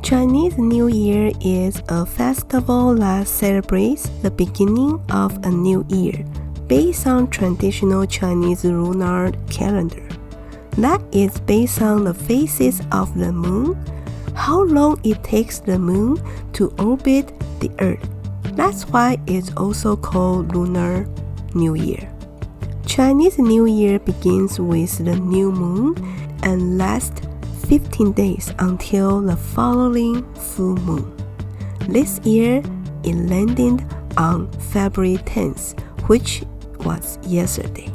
Chinese New Year is a festival that celebrates the beginning of a new year based on traditional Chinese lunar calendar. That is based on the phases of the moon, how long it takes the moon to orbit the earth. That's why it's also called Lunar New Year. Chinese New Year begins with the new moon and lasts 15 days until the following full moon. This year, it landed on February 10th, which was yesterday.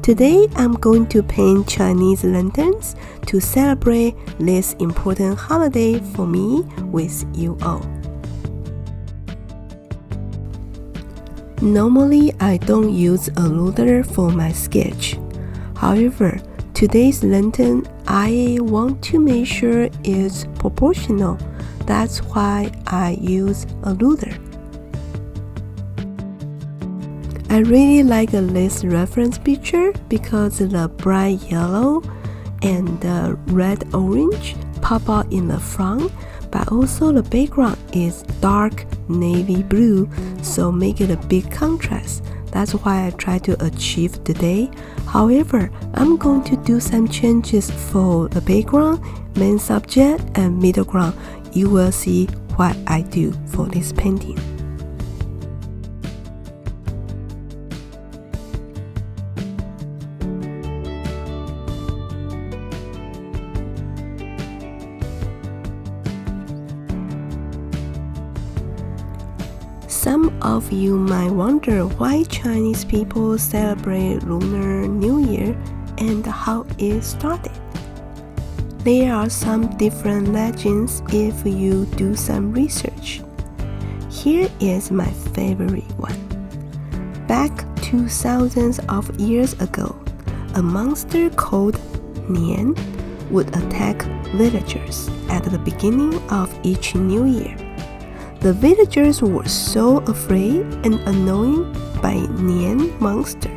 Today, I'm going to paint Chinese lanterns to celebrate this important holiday for me with you all. Normally, I don't use a ruler for my sketch. However, today's lantern, I want to make sure it's proportional. That's why I use a ruler. I really like this reference picture because the bright yellow and the red-orange pop out in the front, but also the background is dark navy blue, so make it a big contrast. That's why I try to achieve today. However, I'm going to do some changes for the background, main subject, and middle ground. You will see what I do for this painting. Some of you might wonder why Chinese people celebrate Lunar New Year and how it started. There are some different legends if you do some research. Here is my favorite one. Back 2000s of years ago, a monster called Nian would attack villagers at the beginning of each new year. The villagers were so afraid and annoyed by Nian monster.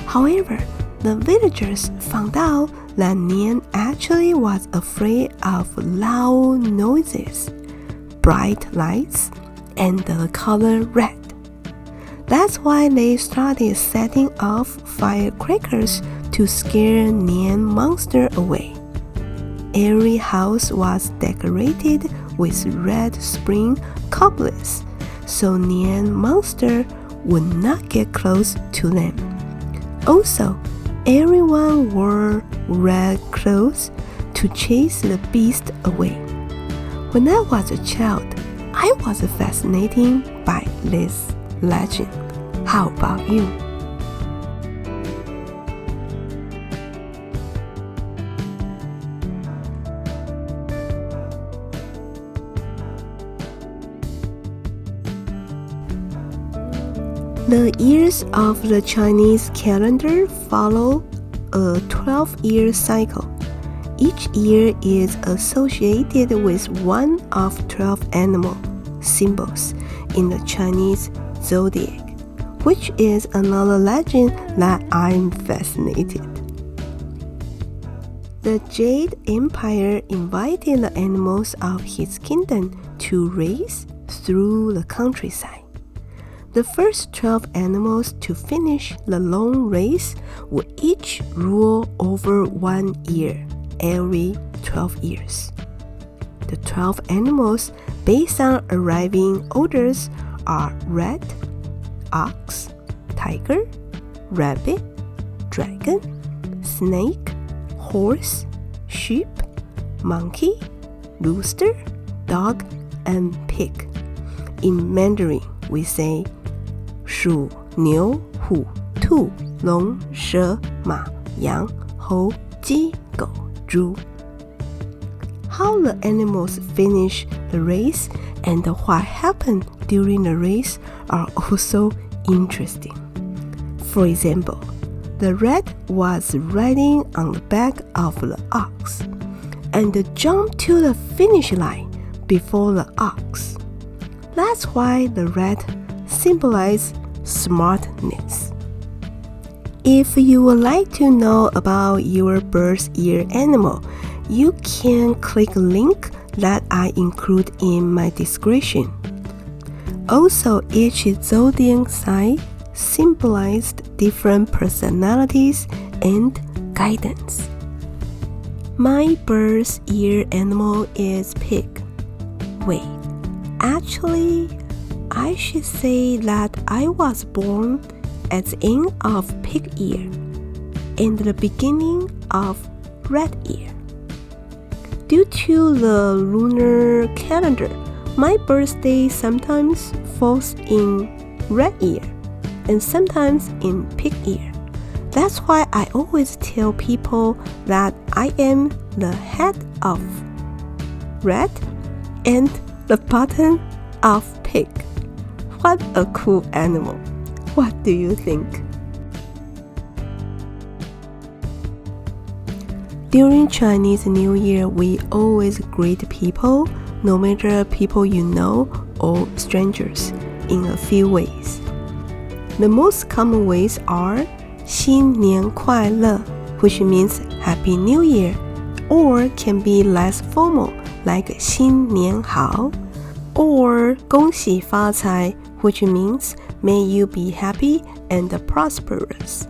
However, the villagers found out that Nian actually was afraid of loud noises, bright lights, and the color red. That's why they started setting off firecrackers to scare Nian monster away. Every house was decorated with red spring cobwebs, so Nian monster would not get close to them. Also, everyone wore red clothes to chase the beast away. When I was a child, I was fascinated by this legend. How about you? The years of the Chinese calendar follow a 12-year cycle. Each year is associated with one of 12 animal symbols in the Chinese Zodiac, which is another legend that I'm fascinated. The Jade Empire invited the animals of his kingdom to race through the countryside. The first 12 animals to finish the long race would each rule over 1 year every 12 years. The 12 animals based on arriving orders are rat, ox, tiger, rabbit, dragon, snake, horse, sheep, monkey, rooster, dog, and pig. In Mandarin, we say 鼠、牛、虎、兔、龙、蛇、马、羊、猴、鸡、狗、猪. How the animals finish the race and what happened during the race are also interesting. For example, the rat was riding on the back of the ox and jumped to the finish line before the ox. That's why the rat symbolizes smartness. If you would like to know about your birth year animal, you can click link that I include in my description. Also, each zodiac sign symbolized different personalities and guidance. My birth year animal is pig. Wait, actually, I should say that I was born at the end of pig year and the beginning of rat year. Due to the lunar calendar, my birthday sometimes falls in rat year and sometimes in pig year. That's why I always tell people that I am the head of rat and the bottom of pig. What a cool animal. What do you think? During Chinese New Year, we always greet people, no matter people you know or strangers, in a few ways. The most common ways are 新年快乐, which means Happy New Year, or can be less formal, like 新年好, or 恭喜发财, which means may you be happy and prosperous.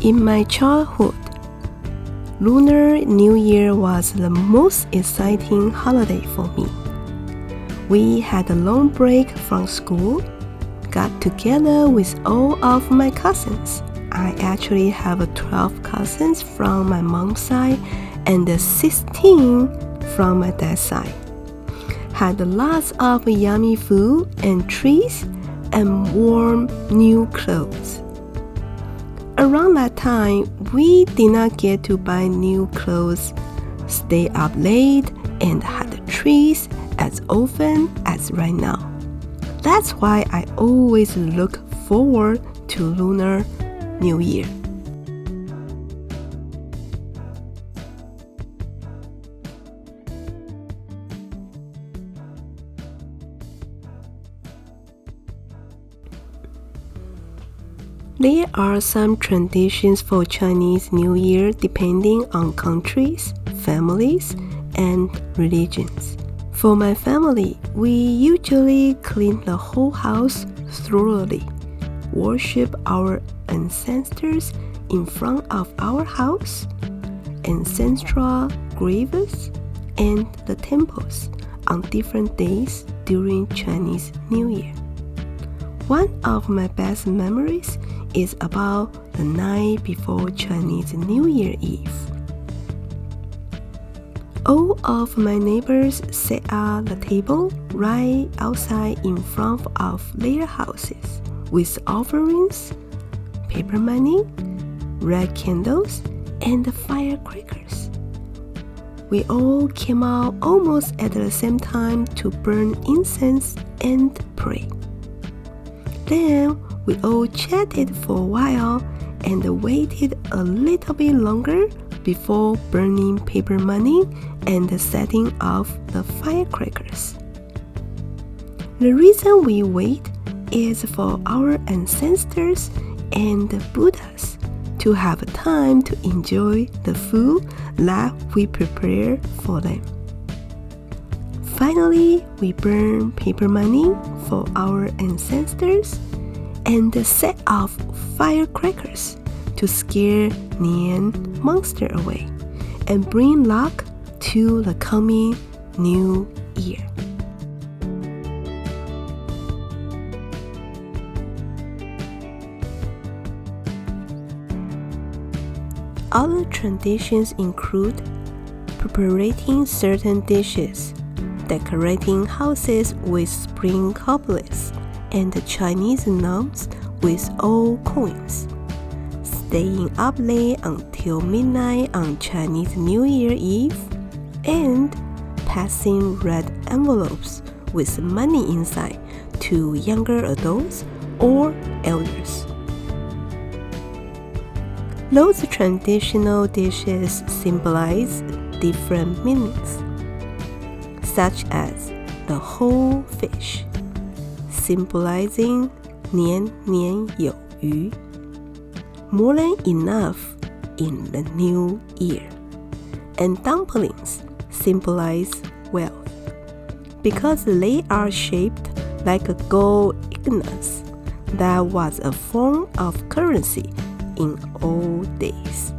In my childhood, Lunar New Year was the most exciting holiday for me. We had a long break from school, got together with all of my cousins. I actually have 12 cousins from my mom's side and 16 from my dad's side. Had lots of yummy food and treats and warm new clothes. Around that time, we did not get to buy new clothes, stay up late, and had treats as often as right now. That's why I always look forward to Lunar New Year. There are some traditions for Chinese New Year depending on countries, families, and religions. For my family, we usually clean the whole house thoroughly, worship our ancestors in front of our house, ancestral graves, and the temples on different days during Chinese New Year. One of my best memories is about the night before Chinese New Year Eve. All of my neighbors set at the table right outside in front of their houses with offerings, paper money, red candles, and firecrackers. We all came out almost at the same time to burn incense and pray. Then we all chatted for a while and waited a little bit longer before burning paper money and setting off the firecrackers. The reason we wait is for our ancestors and Buddhas to have time to enjoy the food that we prepare for them. Finally, we burn paper money for our ancestors and set off firecrackers to scare Nian monster away and bring luck to the coming new year. Other traditions include preparing certain dishes, decorating houses with spring cobwebs, and Chinese gnomes with old coins, staying up late until midnight on Chinese New Year Eve, and passing red envelopes with money inside to younger adults or elders. Those traditional dishes symbolize different meanings, such as the whole fish, symbolizing Nian Nian 有余, more than enough in the new year, and dumplings symbolize wealth, because they are shaped like a gold ignis that was a form of currency in old days.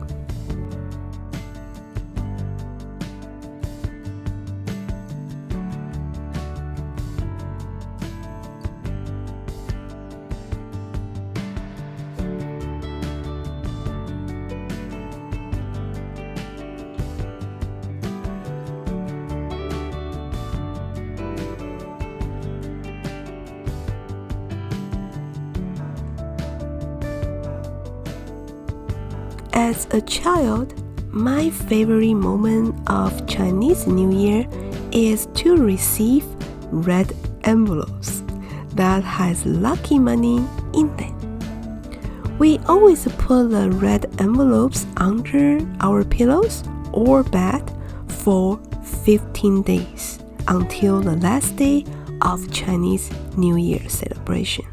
As a child, my favorite moment of Chinese New Year is to receive red envelopes that has lucky money in them. We always put the red envelopes under our pillows or bed for 15 days until the last day of Chinese New Year celebration,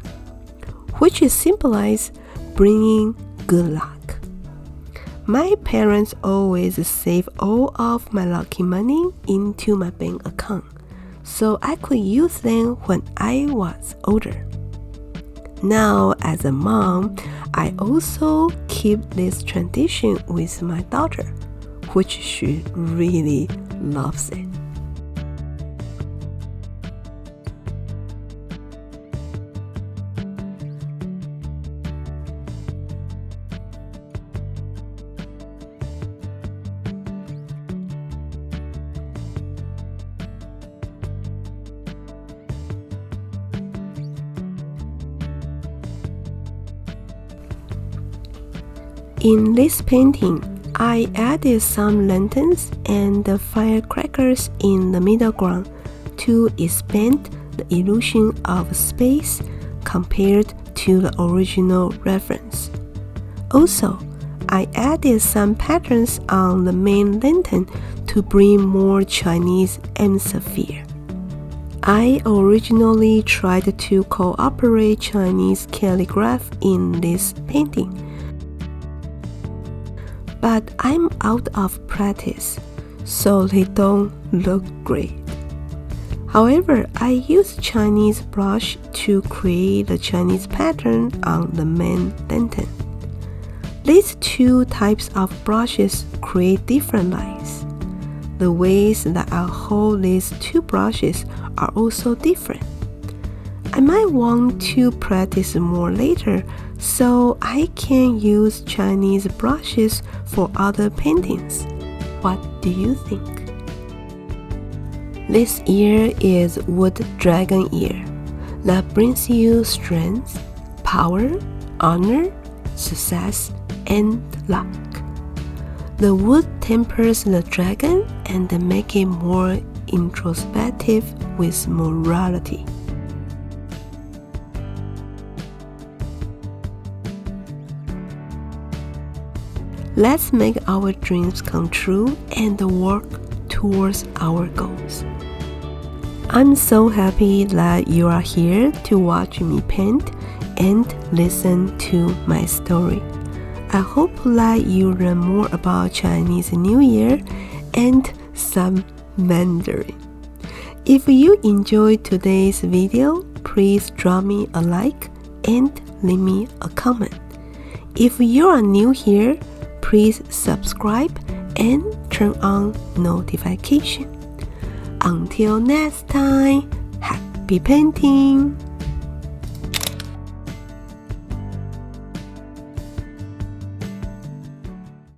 which is symbolized bringing good luck. My parents always save all of my lucky money into my bank account, so I could use them when I was older. Now, as a mom, I also keep this tradition with my daughter, which she really loves it. In this painting, I added some lanterns and firecrackers in the middle ground to expand the illusion of space compared to the original reference. Also, I added some patterns on the main lantern to bring more Chinese atmosphere. I originally tried to cooperate Chinese calligraphy in this painting, but I'm out of practice, so they don't look great. However, I use Chinese brush to create the Chinese pattern on the main lantern. These two types of brushes create different lines. The ways that I hold these two brushes are also different. I might want to practice more later so I can use Chinese brushes for other paintings. What do you think? This year is Wood Dragon Year that brings you strength, power, honor, success, and luck. The wood tempers the dragon and make it more introspective with morality. Let's make our dreams come true and work towards our goals. I'm so happy that you are here to watch me paint and listen to my story. I hope that you learn more about Chinese New Year and some Mandarin. If you enjoyed today's video, please drop me a like and leave me a comment. If you are new here, please subscribe and turn on notification. Until next time, happy painting!